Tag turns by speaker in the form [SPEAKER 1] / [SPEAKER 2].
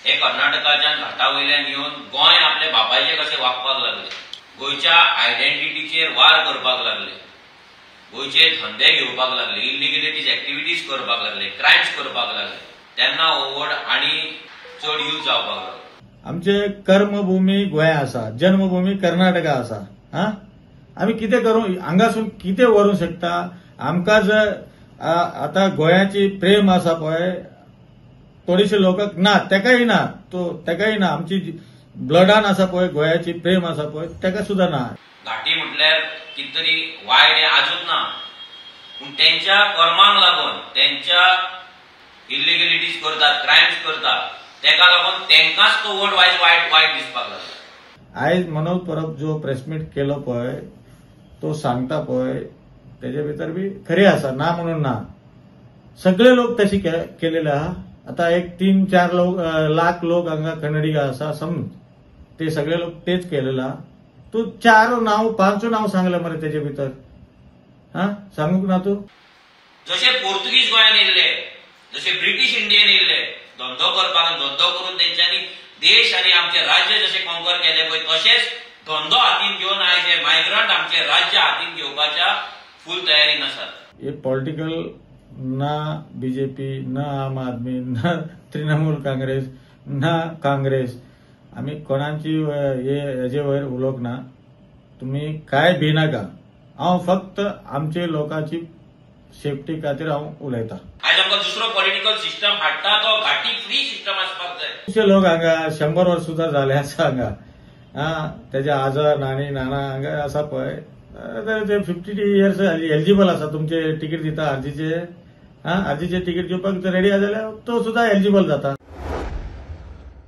[SPEAKER 1] हे कर्नाटकाच्यान घाटावयल्यान येवन गोंय आपले बापायचे कशें वागपाक लागले, गोंयच्या आयडेंटिटीचेर वार करपाक लागले, गोंयचे धंदे घेवपाक लागले, इलिगलिटीज एक्टिविटीज करपाक लागले, क्रायम्स करपाक लागले, तेन्ना ओव्हर आनी चड यूज जावपाक लागलो.
[SPEAKER 2] आमचे कर्मभूमी गोंय आसा, जन्मभूमी कर्नाटका आसा. आम्ही कितें करूं, हांगासून कितें व्हरूंक शकता? आमकां जर आता गोंयाची प्रेम आसा पळय, थोडीशी लोकांक ना, तेकाय ना, तेकाय ना. आमची ब्लडान आसा पळय, गोंयाची प्रेम आसा पळय, तेका सुद्धा ना.
[SPEAKER 1] घाटी म्हटल्यार कितें तरी वायट हें आजूच ना, पूण तेंच्या कर्मांक लागून तेंच्या इलिगलिटीज करतात, क्रायम्स करतात, तेका लागून तेंकाच तो वड वायट दिसपाक लागला.
[SPEAKER 2] आयज मनोज परब जो प्रेसमीट केलो पळय, तो सांगता पळय, तेजे भितर बी खरें आसा, ना म्हणून ना. सगळे लोक तशी केलेले आहा. आता एक 3-4 लाख लोक हांगा कन्नडिगा आसा समज, ते सगळे लोक तेच केलेले आहा. तू 4 नाव 5 नाव सांगले मरे तेजे भितर, सांगूक ना तू?
[SPEAKER 1] जसे पोर्तुगीज गोंयान येयल्ले, जसे ब्रिटीश इंडियेन येयल्ले धंदो करपाक, धंदो करून तेंच्यांनी देश आनी आमचे राज्य जसे कॉन्कर केले पळय, तशेंच धंदो हातीन घेवन आयज हे मायग्रंट आमचे राज्य हातीन घेवपाच्या फुल तयारीन आसात.
[SPEAKER 2] हे पॉलिटिकल ना बीजेपी, ना आम आदमी, ना तृणमूल काँग्रेस, ना काँग्रेस, आम्ही कोणाची हेजे वयर उलोवंक ना. तुम्ही काय भिनाका. हांव फक्त आमचे लोकांची सेफ्टी खातीर हांव उलयतां.
[SPEAKER 1] आयज आमकां दुसरो पॉलिटिकल सिस्टम हाडटा तो घाटी फ्री सिस्टम आसपाक जाय.
[SPEAKER 2] खुबशे लोक हांगा 100 वर्स सुद्धा झाले आसा हांगा. तेजे आजा नानी नाना हांगा आसा पळय, ते 50 इयर्स एलिजिबल आसा. तुमचे तिकीट दिता आरजीचे, आरजीचे तिकीट घेवपाक रेडी आहा जाल्यार तो सुद्धा एलिजिबल जाता.